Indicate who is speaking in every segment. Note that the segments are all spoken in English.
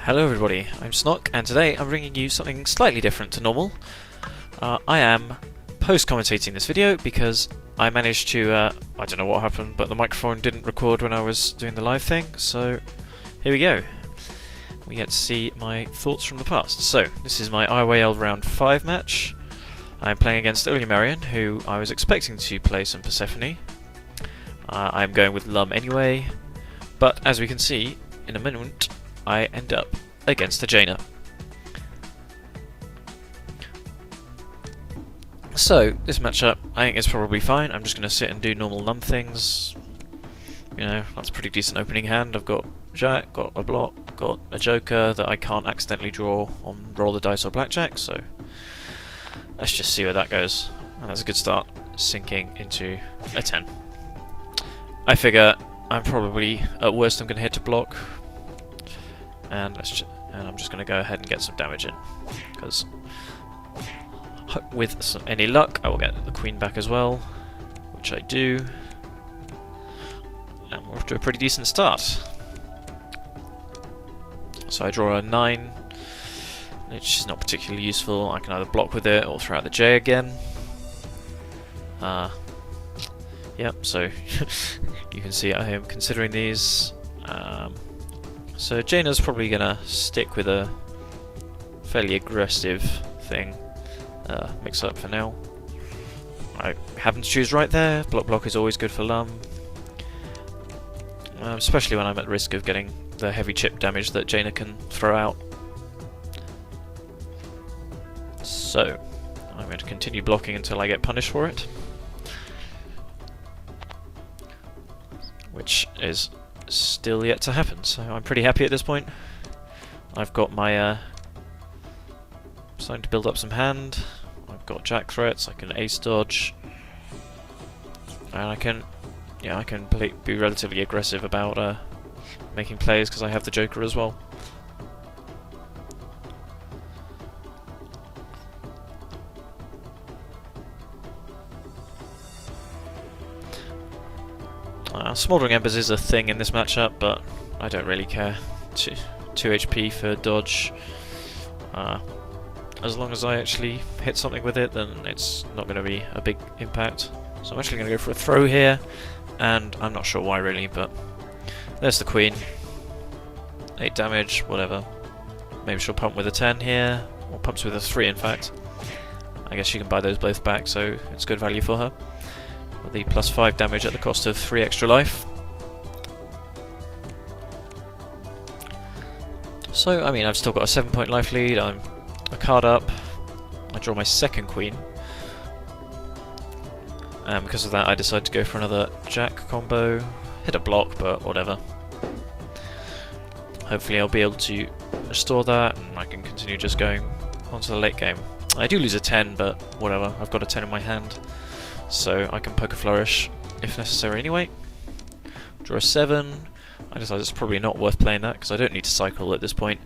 Speaker 1: Hello everybody, I'm snoc, and today I'm bringing you something slightly different to normal. I am post-commentating this video because I managed to, I don't know what happened, but the microphone didn't record when I was doing the live thing, so here we go. We get to see my thoughts from the past. So, this is my IYL round 5 match. I'm playing against IlyaMerian, who I was expecting to play some Persephone. I'm going with Lum anyway, but as we can see in a minute, I end up against the Jaina. So, this matchup, I think is probably fine. I'm just going to sit and do normal Lum things. You know, that's a pretty decent opening hand. I've got Jack, got a block, got a Joker that I can't accidentally draw on roll the dice or blackjack, so let's just see where that goes. And that's a good start, sinking into a 10. I figure I'm probably, at worst, I'm going to hit to block. And I'm just going to go ahead and get some damage in, because with any luck I will get the queen back as well, which I do, and we're off to a pretty decent start. So I draw a 9, which is not particularly useful. I can either block with it or throw out the J again. Yep, so you can see I am considering these. So Jaina's probably gonna stick with a fairly aggressive thing, mix up for now. I happen to choose right there. Block is always good for Lum, especially when I'm at risk of getting the heavy chip damage that Jaina can throw out. So I'm going to continue blocking until I get punished for it, which is still yet to happen, so I'm pretty happy at this point. I've got my starting to build up some hand. I've got jack threats, I can ace dodge, and I can be relatively aggressive about making plays because I have the Joker as well. Smouldering Embers is a thing in this matchup, but I don't really care. 2 HP for dodge. As long as I actually hit something with it, then it's not going to be a big impact. So I'm actually going to go for a throw here, and I'm not sure why really, but there's the queen. 8 damage, whatever. Maybe she'll pump with a 10 here, or pumps with a 3 in fact. I guess she can buy those both back, so it's good value for her. With the plus 5 damage at the cost of 3 extra life. So, I mean, I've still got a 7-point life lead, I'm a card up, I draw my second queen. And because of that I decide to go for another jack combo. Hit a block, but whatever. Hopefully I'll be able to restore that, and I can continue just going on to the late game. I do lose a 10, but whatever, I've got a 10 in my hand, so I can poke a flourish if necessary anyway. Draw a 7. I decide it's probably not worth playing that because I don't need to cycle at this point,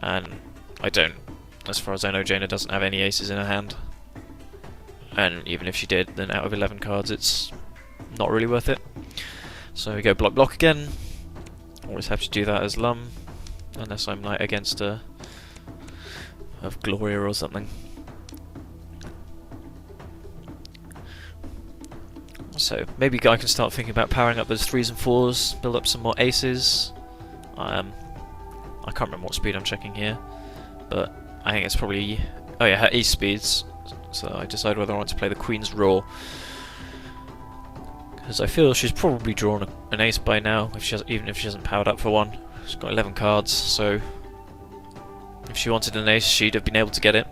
Speaker 1: and I don't. As far as I know, Jaina doesn't have any aces in her hand, and even if she did, then out of 11 cards it's not really worth it. So we go block again. Always have to do that as Lum, unless I'm like against a of Gloria or something. So maybe I can start thinking about powering up those 3s and 4s, build up some more aces. I can't remember what speed I'm checking here, but I think it's probably, oh yeah, her ace speeds. So I decide whether I want to play the Queen's Raw, because I feel she's probably drawn an ace by now, even if she hasn't powered up for one. She's got 11 cards, so if she wanted an ace, she'd have been able to get it.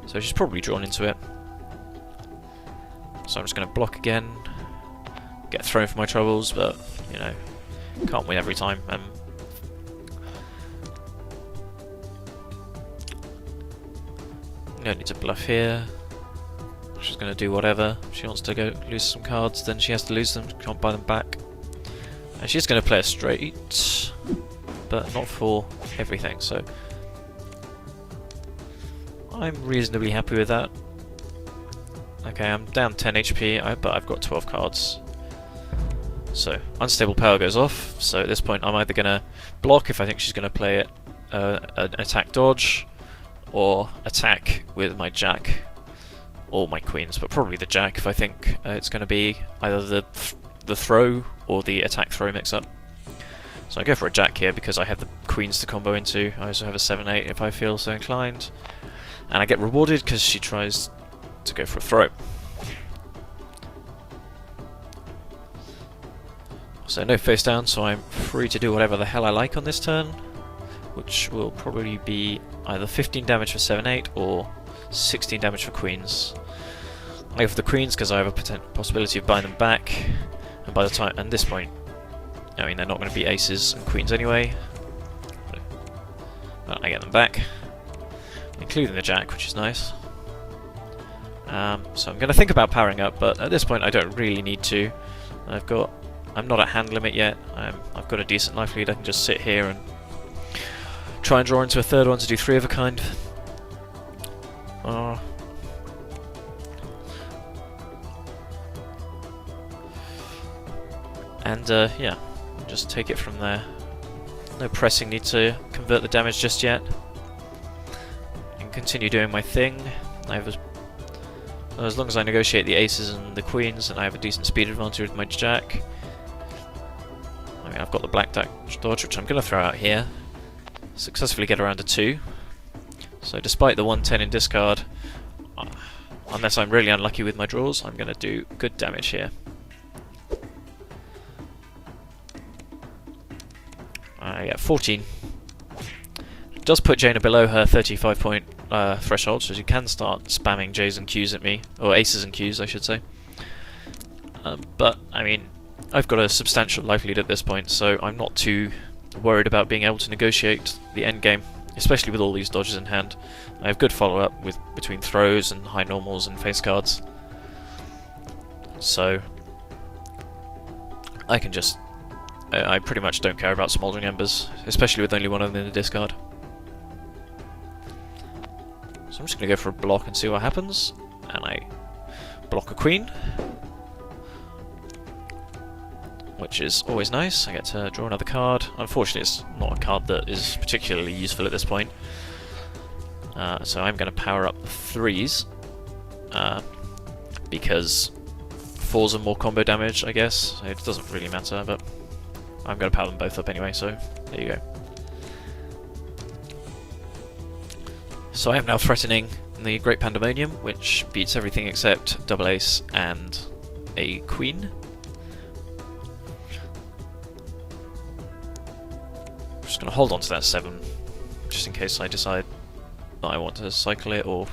Speaker 1: So she's probably drawn into it. So I'm just going to block again, get thrown for my troubles, but, you know, can't win every time. No need to bluff here. She's going to do whatever. If she wants to go lose some cards, then she has to lose them, can't buy them back. And she's going to play a straight, but not for everything, so I'm reasonably happy with that. Okay, I'm down 10 HP, but I've got 12 cards. So, unstable power goes off, so at this point I'm either going to block if I think she's going to play it an attack dodge, or attack with my jack, or my queens, but probably the jack if I think it's going to be either the throw or the attack throw mix-up. So I go for a jack here because I have the queens to combo into. I also have a 7-8 if I feel so inclined. And I get rewarded because she tries to go for a throw. So no face down, so I'm free to do whatever the hell I like on this turn, which will probably be either 15 damage for 7-8 or 16 damage for queens. I go for the queens because I have a possibility of buying them back, and by the time, at this point, I mean they're not going to be aces and queens anyway. But I get them back, including the jack, which is nice. So I'm going to think about powering up, but at this point I don't really need to. I'm not at hand limit yet. I've got a decent life lead. I can just sit here and try and draw into a third one to do 3 of a kind. Yeah, just take it from there. No pressing need to convert the damage just yet. And continue doing my thing. As long as I negotiate the aces and the queens, and I have a decent speed advantage with my jack. I mean, I've got the black dodge, which I'm going to throw out here. Successfully get around a 2. So despite the 110 in discard, unless I'm really unlucky with my draws, I'm going to do good damage here. I get 14. It does put Jaina below her 35 point threshold, so you can start spamming J's and Q's at me, or aces and Q's I should say. But, I mean, I've got a substantial life lead at this point, so I'm not too worried about being able to negotiate the end game, especially with all these dodges in hand. I have good follow-up between throws and high normals and face cards. So, I can just... I pretty much don't care about Smouldering Embers, especially with only one of them in the discard. So I'm just going to go for a block and see what happens. And I block a queen, which is always nice. I get to draw another card. Unfortunately, it's not a card that is particularly useful at this point. So I'm going to power up 3s, because 4s are more combo damage, I guess. It doesn't really matter, but I'm going to power them both up anyway, so there you go. So I am now threatening the Great Pandemonium, which beats everything except double ace and a queen. I'm just going to hold on to that 7, just in case I decide that I want to cycle it, or...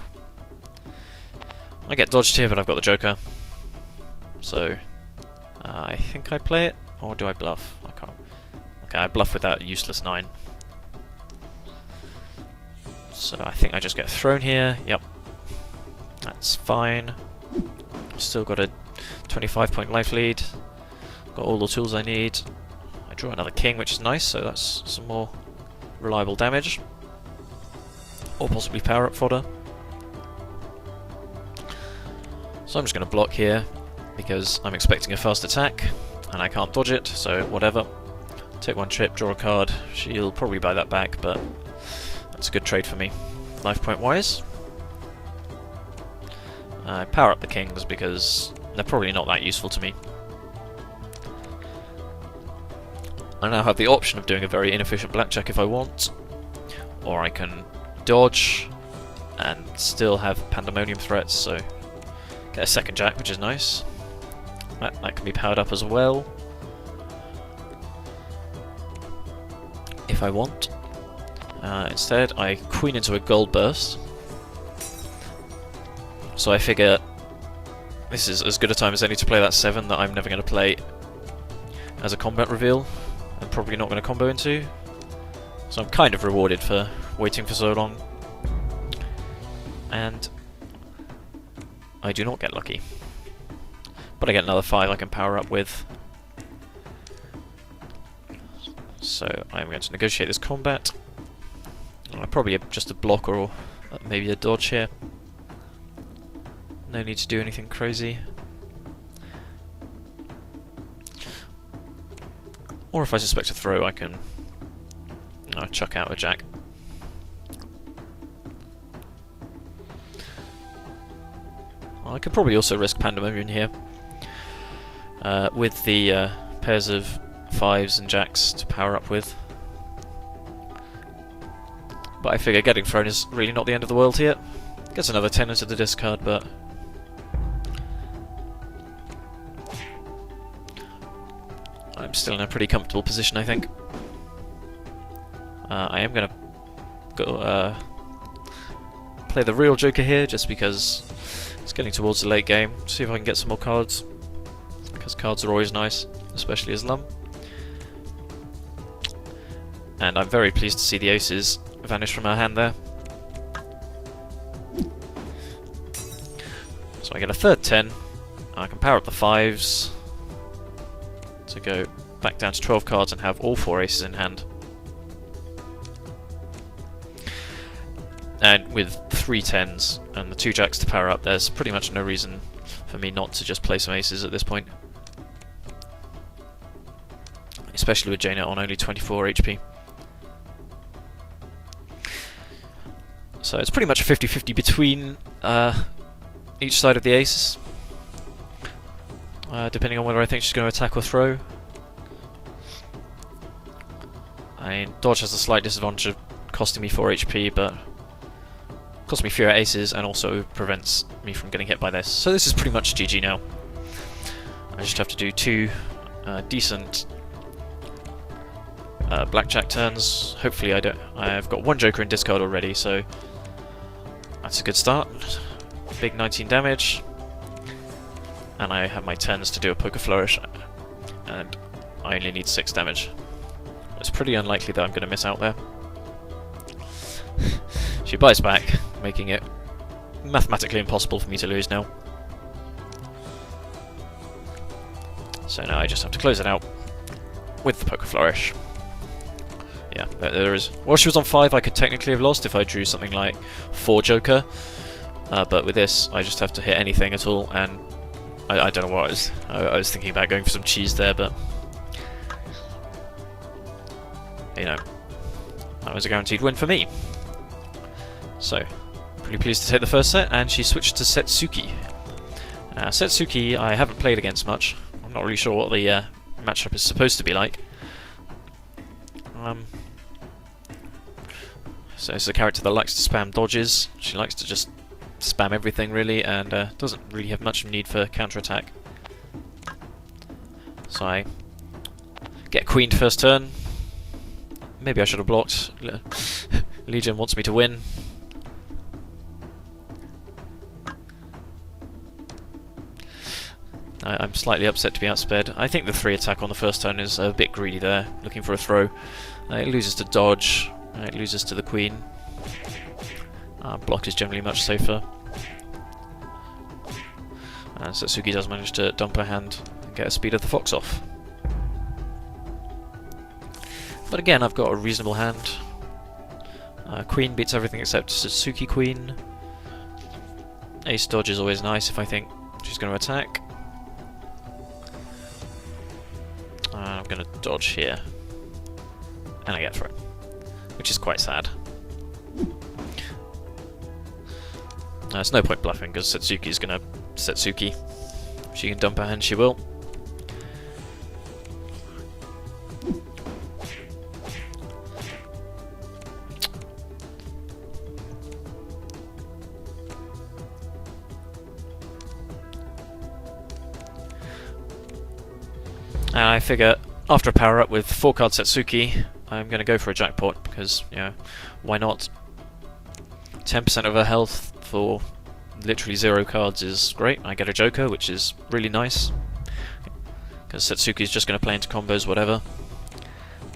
Speaker 1: I get dodged here, but I've got the Joker. So, I think I play it, or do I bluff? I can't. Okay, I bluff with that useless 9. So I think I just get thrown here. Yep, that's fine. Still got a 25 point life lead. Got all the tools I need. I draw another king, which is nice, so that's some more reliable damage. Or possibly power up fodder. So I'm just going to block here, because I'm expecting a fast attack, and I can't dodge it, so whatever. Take 1 trip, draw a card. She'll probably buy that back, but that's a good trade for me, life point wise. I power up the kings because they're probably not that useful to me. I now have the option of doing a very inefficient blackjack if I want, or I can dodge and still have pandemonium threats, so get a second jack, which is nice. That can be powered up as well if I want. Instead, I queen into a gold burst. So I figure this is as good a time as any to play that 7 that I'm never going to play as a combat reveal, and probably not going to combo into. So I'm kind of rewarded for waiting for so long. And I do not get lucky. But I get another 5 I can power up with. So I'm going to negotiate this combat. Probably just a block or maybe a dodge here. No need to do anything crazy. Or if I suspect a throw, I can chuck out a jack. I could probably also risk Pandemonium here. With the pairs of 5s and jacks to power up with. But I figure getting thrown is really not the end of the world here. Gets another 10 into the discard, but... I'm still in a pretty comfortable position, I think. I am going to go play the real Joker here, just because it's getting towards the late game. See if I can get some more cards, because cards are always nice, especially as Lum. And I'm very pleased to see the aces vanish from our hand there. So I get a third 10. I can power up the 5s to go back down to 12 cards and have all 4 aces in hand. And with 3 10s and the 2 jacks to power up, there's pretty much no reason for me not to just play some aces at this point. Especially with Jaina on only 24 HP. So it's pretty much a 50-50 between each side of the aces, depending on whether I think she's going to attack or throw. I mean, dodge has a slight disadvantage of costing me 4 HP, but costs me fewer aces and also prevents me from getting hit by this. So this is pretty much GG now. I just have to do 2 decent blackjack turns. Hopefully I've got 1 joker in discard already, so that's a good start. Big 19 damage. And I have my 10s to do a poker flourish, and I only need 6 damage. It's pretty unlikely that I'm going to miss out there. She buys back, making it mathematically impossible for me to lose now. So now I just have to close it out with the poker flourish. Yeah, there is. While she was on 5, I could technically have lost if I drew something like 4 joker, but with this, I just have to hit anything at all, and I don't know what I was thinking about going for some cheese there, but you know, that was a guaranteed win for me. So, pretty pleased to take the first set, and she switched to Setsuki. Setsuki I haven't played against much. I'm not really sure what the matchup is supposed to be like. So it's a character that likes to spam dodges. She likes to just spam everything really, and doesn't really have much need for counterattack. So I get queened first turn. Maybe I should have blocked. Legion wants me to win. I'm slightly upset to be outsped. I think the 3 attack on the first turn is a bit greedy there, looking for a throw. It loses to dodge, it loses to the queen. Block is generally much safer. Satsuki does manage to dump her hand and get a speed of the fox off. But again, I've got a reasonable hand. Queen beats everything except Satsuki queen. Ace dodge is always nice if I think she's going to attack. I'm going to dodge here. And I get thrown, which is quite sad. There's no point bluffing because Satsuki's going to Satsuki. If she can dump her hand, she will. And I figure after a power up with 4 card Satsuki, I'm going to go for a jackpot because, you know, why not? 10% of her health for literally 0 cards is great. I get a joker, which is really nice because Satsuki's just going to play into combos, whatever.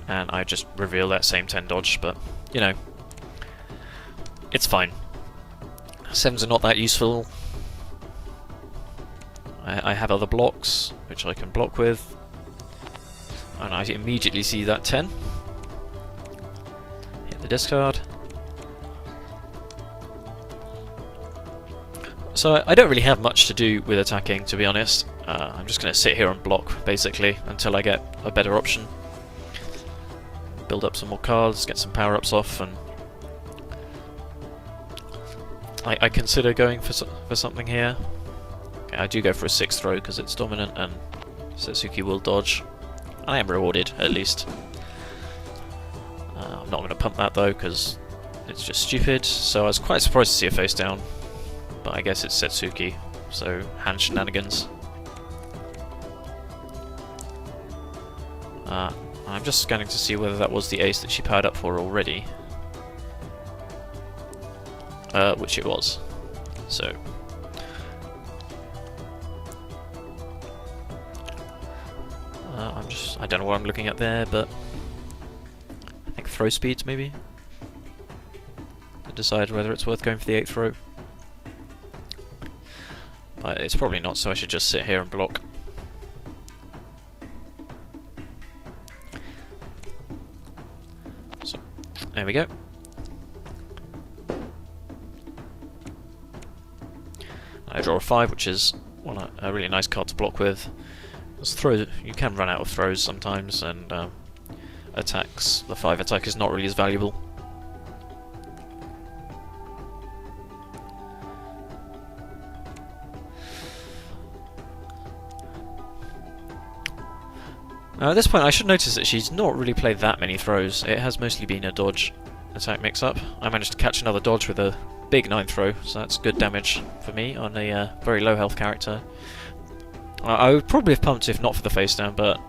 Speaker 1: And I just reveal that same 10 dodge, but, you know, it's fine. 7s are not that useful. I have other blocks, which I can block with. And I immediately see that 10. Hit the discard. So I don't really have much to do with attacking, to be honest. I'm just going to sit here and block, basically, until I get a better option. Build up some more cards, get some power-ups off, and I consider going for something here. Okay, I do go for a 6th throw because it's dominant and Setsuki will dodge. I am rewarded, at least. I'm not going to pump that though because it's just stupid, so I was quite surprised to see a face down. But I guess it's Setsuki, so hand shenanigans. I'm just scanning to see whether that was the ace that she powered up for already. Which it was. So... I don't know what I'm looking at there, but... I think throw speeds, maybe? To decide whether it's worth going for the 8th throw. But it's probably not, so I should just sit here and block. So, there we go. I draw a 5, which is a really nice card to block with. You can run out of throws sometimes, and attacks. The 5 attack is not really as valuable. At this point I should notice that she's not really played that many throws. It has mostly been a dodge attack mix-up. I managed to catch another dodge with a big 9th throw, so that's good damage for me on a very low health character. I would probably have pumped if not for the face down, but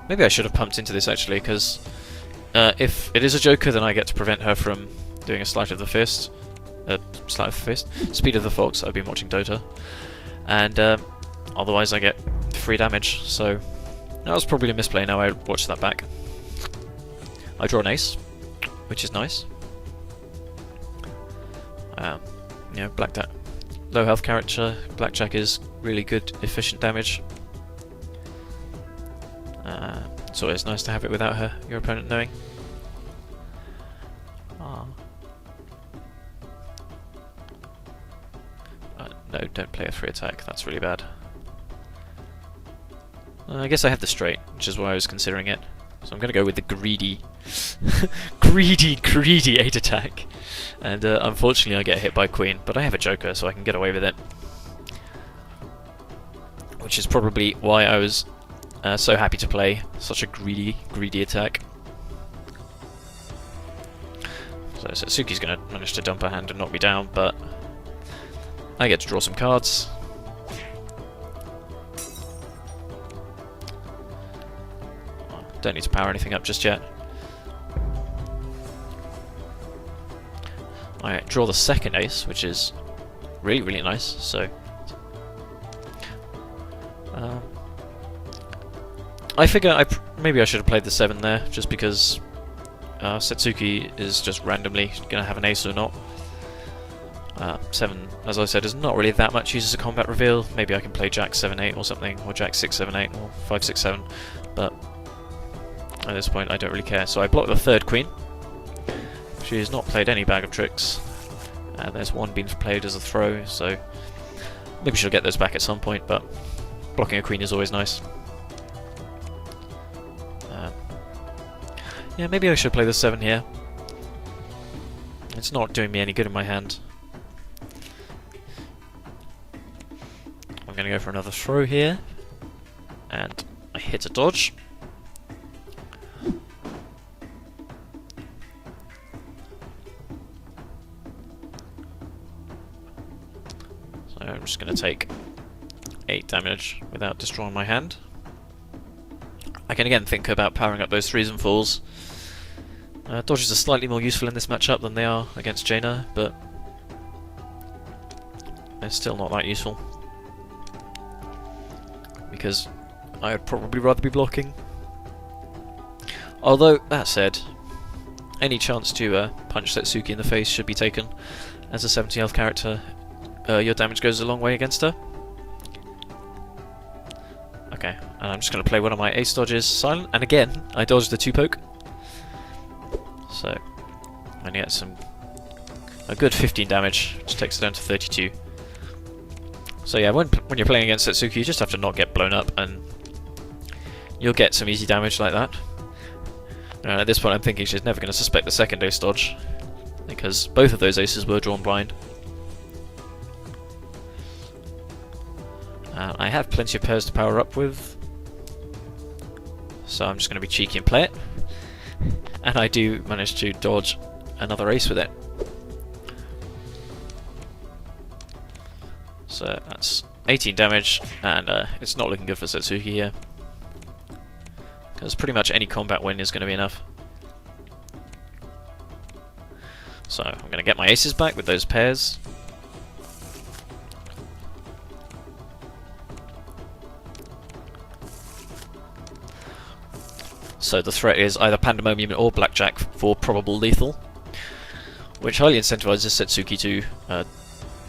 Speaker 1: maybe I should have pumped into this actually, because if it is a Joker, then I get to prevent her from doing a sleight of the fist. Speed of the Fox. I've been watching Dota, and otherwise I get free damage. So that was probably a misplay. Now I watch that back. I draw an ace, which is nice. You know, low health character, blackjack is really good, efficient damage. It's always nice to have it without your opponent knowing. No, don't play a free attack, that's really bad. I guess I have the straight, which is why I was considering it. So I'm going to go with the greedy, greedy 8 attack. And unfortunately I get hit by Queen, but I have a Joker so I can get away with it. Which is probably why I was so happy to play such a greedy attack. So Setsuki's going to manage to dump her hand and knock me down, but I get to draw some cards. Don't need to power anything up just yet. I draw the 2nd ace, which is really nice. So I figure maybe I should have played the 7 there, just because Setsuki is just randomly going to have an ace or not. 7, as I said, is not really that much used as a combat reveal. Maybe I can play Jack 7-8 or something, or Jack 6-7-8 or 5-6-7, but at this point I don't really care. So I block the 3rd Queen. She has not played any bag of tricks, and there's one being played as a throw, so maybe she'll get those back at some point, but blocking a Queen is always nice. Yeah, maybe I should play the 7 here. It's not doing me any good in my hand. I'm going to go for another throw here, and I hit a dodge. So I'm just going to take 8 damage without destroying my hand. I can again think about powering up those 3s and 4s. Dodges are slightly more useful in this matchup than they are against Jaina, but they're still not that useful, because I'd probably rather be blocking. Although, that said, any chance to punch Setsuki in the face should be taken. As a 70 health character, your damage goes a long way against her. Okay, and I'm just going to play one of my ace dodges silent, and again, I dodged the 2-poke. So, I get a good 15 damage, which takes it down to 32. So yeah, when you're playing against Setsuki, you just have to not get blown up, and you'll get some easy damage like that. At this point I'm thinking she's never going to suspect the 2nd ace dodge, because both of those aces were drawn blind. I have plenty of pairs to power up with, so I'm just going to be cheeky and play it. And I do manage to dodge another ace with it. So that's 18 damage, and it's not looking good for Setsuki here, because pretty much any combat win is going to be enough. So I'm going to get my aces back with those pairs. So the threat is either Pandemonium or Blackjack for probable lethal, which highly incentivizes Setsuki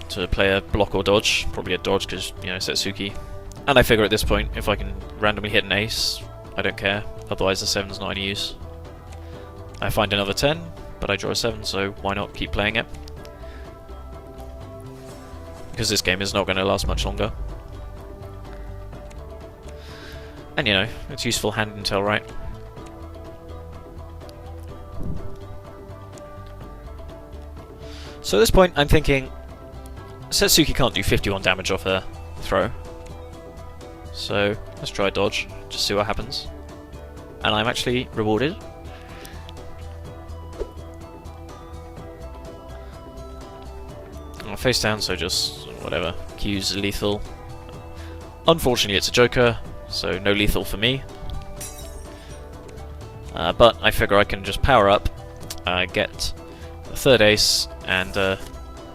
Speaker 1: to play a block or dodge, probably a dodge because, you know, Setsuki. And I figure at this point, if I can randomly hit an ace, I don't care, otherwise the 7's not any use. I find another 10, but I draw a 7, so why not keep playing it? Because this game is not going to last much longer. And, you know, it's useful hand intel, right? So at this point, I'm thinking Setsuki can't do 51 damage off a throw. So let's try a dodge, just see what happens. And I'm actually rewarded. Face down, so just whatever. Q's lethal. Unfortunately, it's a joker, so no lethal for me. But I figure I can just power up, get a third ace, and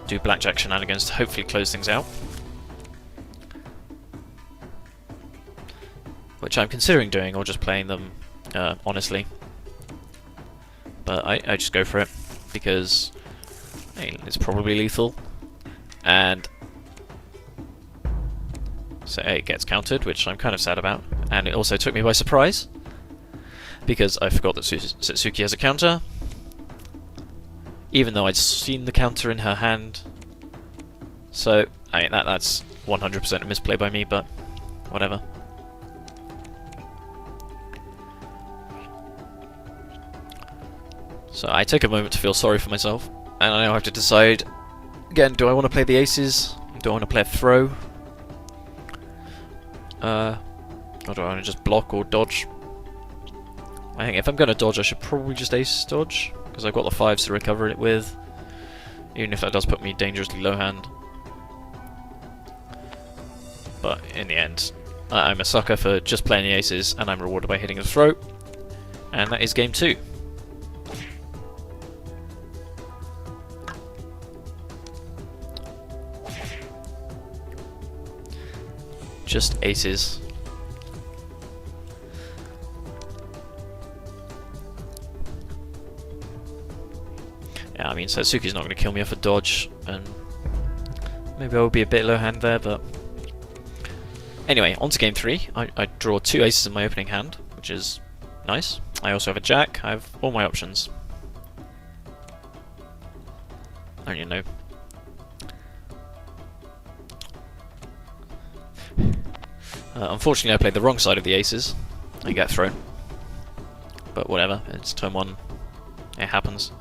Speaker 1: do blackjack shenanigans to hopefully close things out. Which I'm considering doing, or just playing them honestly. But I just go for it, because hey, it's probably lethal. And so it gets countered, which I'm kind of sad about. And it also took me by surprise, because I forgot that Setsuki has a counter, even though I'd seen the counter in her hand. So I mean, that's 100% a misplay by me, but whatever. So I take a moment to feel sorry for myself, and I now have to decide again, do I want to play the aces? Do I want to play a throw? Or do I want to just block or dodge? I think if I'm going to dodge, I should probably just ace dodge, because I've got the 5s to recover it with, even if that does put me dangerously low hand. But in the end, I'm a sucker for just playing the aces, and I'm rewarded by hitting a throw. And that is game 2. Just aces. Yeah, I mean, Setsuki's not going to kill me off a dodge, and maybe I will be a bit low hand there, but anyway, on to game 3. I draw 2 aces in my opening hand, which is nice. I also have a jack. I have all my options. And you know, unfortunately I played the wrong side of the aces. I get thrown. But whatever, it's turn 1. It happens.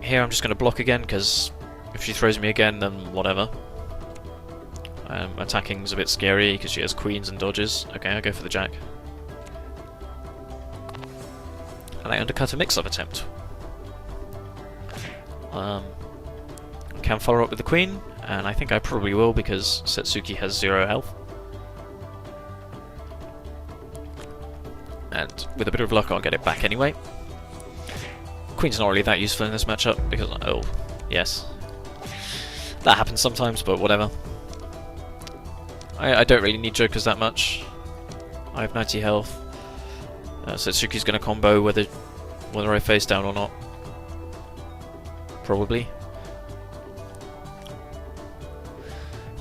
Speaker 1: Here I'm just going to block again, because if she throws me again, then whatever. Attacking's a bit scary, because she has queens and dodges. Okay, I'll go for the jack. And I undercut a mix-up attempt. Can follow up with the queen, and I think I probably will, because Setsuki has 0 health. And with a bit of luck I'll get it back anyway. Queen's not really that useful in this matchup, because, oh, yes. That happens sometimes, but whatever. I don't really need jokers that much. I have 90 health. Setsuki's going to combo whether I face down or not. Probably.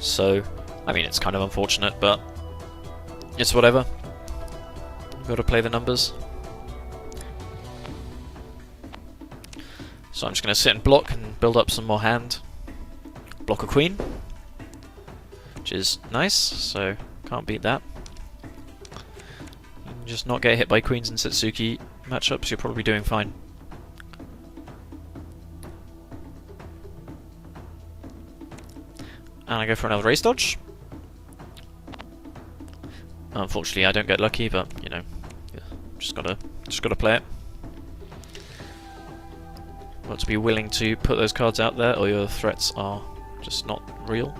Speaker 1: So, I mean, it's kind of unfortunate, but it's whatever. You've got to play the numbers. So I'm just going to sit and block and build up some more hand. Block a queen, which is nice, so can't beat that. Just not get hit by queens and Setsuki matchups, you're probably doing fine. And I go for another race dodge. Unfortunately, I don't get lucky, but you know, yeah, just gotta play it. Got to be willing to put those cards out there, or your threats are just not real.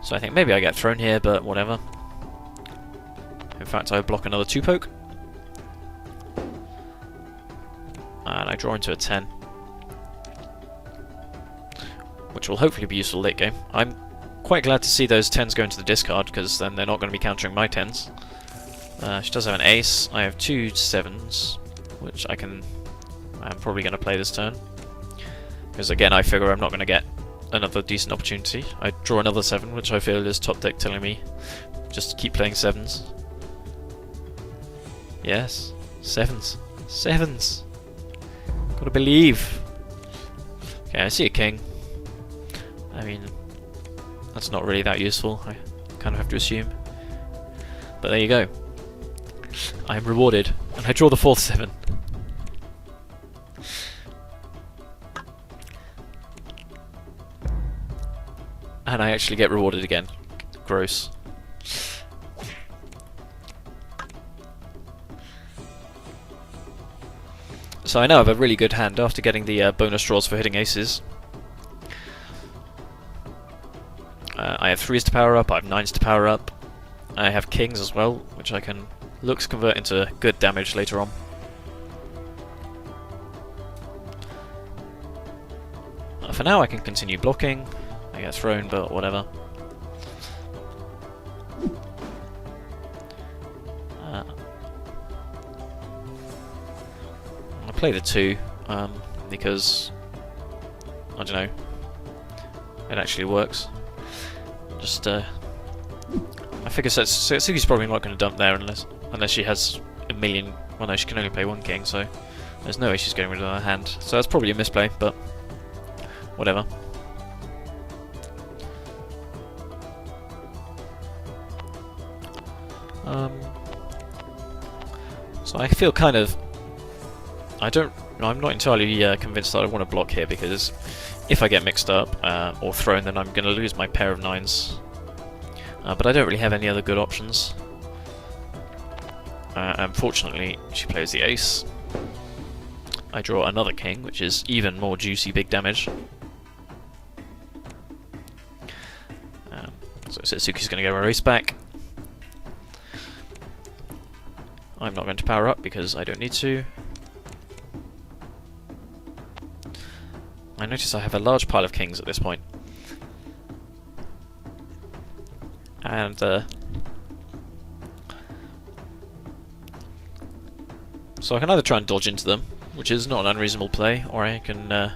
Speaker 1: So I think maybe I get thrown here, but whatever. In fact, I block another 2-poke. And I draw into a 10. Which will hopefully be useful late game. I'm quite glad to see those 10s go into the discard, because then they're not going to be countering my 10s. She does have an ace. I have 2 7s, which I'm probably going to play this turn. Because again, I figure I'm not going to get another decent opportunity. I draw another 7, which I feel is top deck telling me just keep playing 7s. Yes, 7s. 7s! Gotta believe! Okay, I see a king. I mean, that's not really that useful, I kind of have to assume. But there you go. I am rewarded, and I draw the 4th 7. And I actually get rewarded again. Gross. So I now have a really good hand after getting the bonus draws for hitting aces. I have 3s to power up, I have 9s to power up. I have kings as well, which I can look to convert into good damage later on. For now I can continue blocking. I get thrown, but whatever. I'll play the 2, because I don't know, it actually works. Just I figure Setsuki's probably not going to dump there unless she has a million. Well, no, she can only play 1 king, so there's no way she's getting rid of her hand. So that's probably a misplay, but whatever. So I feel kind of... I'm not entirely convinced that I want to block here, because if I get mixed up or thrown, then I'm going to lose my pair of 9s. But I don't really have any other good options. Unfortunately, she plays the ace. I draw another king, which is even more juicy big damage. So Setsuki's going to get a race back. I'm not going to power up because I don't need to. I notice I have a large pile of kings at this point. And so I can either try and dodge into them, which is not an unreasonable play, or I can...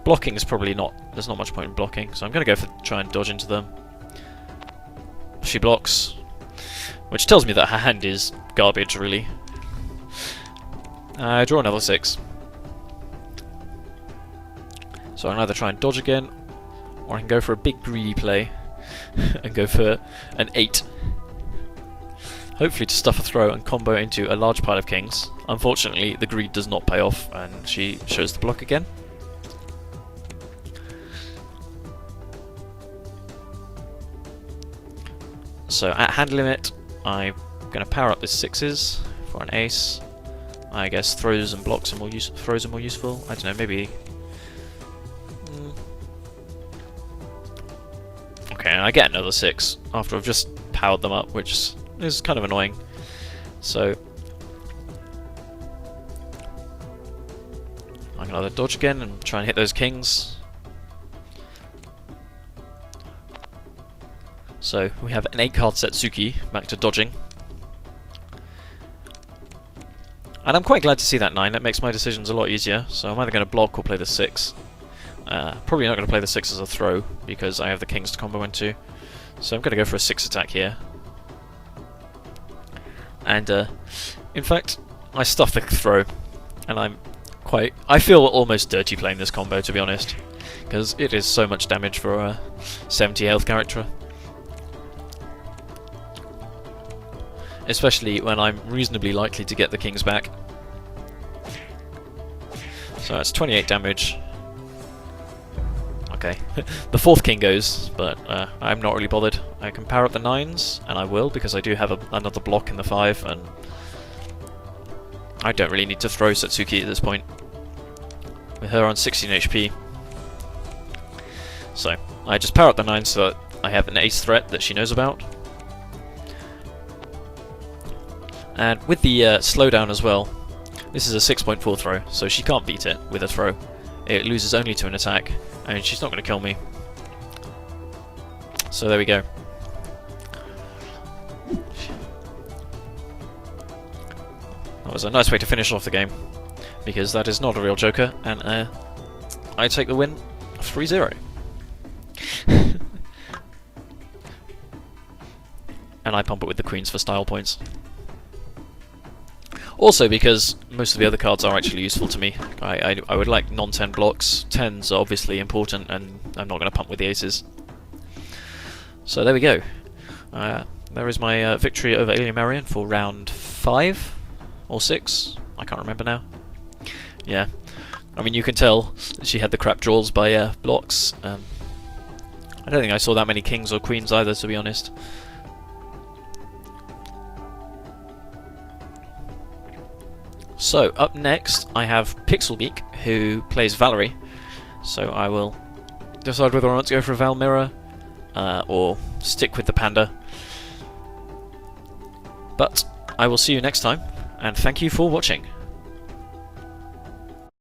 Speaker 1: blocking is probably not... there's not much point in blocking, so I'm going to go for try and dodge into them. She blocks, which tells me that her hand is garbage, really. I draw another 6. So I can either try and dodge again, or I can go for a big greedy play and go for an 8. Hopefully to stuff a throw and combo into a large pile of kings. Unfortunately, the greed does not pay off, and she shows the block again. So at hand limit, I'm going to power up this 6s for an ace. I guess throws and blocks are more throws are more useful. I don't know, maybe. Okay, and I get another 6 after I've just powered them up, which is kind of annoying. So I can either dodge again and try and hit those kings. So we have an 8-card Setsuki back to dodging. And I'm quite glad to see that 9, that makes my decisions a lot easier. So I'm either going to block or play the 6. Probably not going to play the 6 as a throw, because I have the kings to combo into. So I'm going to go for a 6 attack here. And in fact, I stuff the throw, and I feel almost dirty playing this combo, to be honest, because it is so much damage for a 70 health character. especially when I'm reasonably likely to get the kings back. So that's 28 damage. Okay, the 4th king goes, but I'm not really bothered. I can power up the 9s, and I will, because I do have another block in the 5, and I don't really need to throw Satsuki at this point, with her on 16 HP. So, I just power up the 9 so that I have an ace threat that she knows about. And with the slowdown as well, this is a 6.4 throw, so she can't beat it with a throw. It loses only to an attack, and she's not going to kill me. So there we go. That was a nice way to finish off the game, because that is not a real Joker, and I take the win 3-0. And I pump it with the queens for style points. Also because most of the other cards are actually useful to me. I would like non-10 blocks. 10s are obviously important, and I'm not going to pump with the aces. So there we go. There is my victory over IlyaMerian for round 5 or 6. I can't remember now. Yeah, I mean, you can tell she had the crap draws by blocks. I don't think I saw that many kings or queens either, to be honest. So, up next, I have Pixel Geek, who plays Valerie. So I will decide whether I want to go for a Val Mirror, or stick with the Panda. But I will see you next time, and thank you for watching.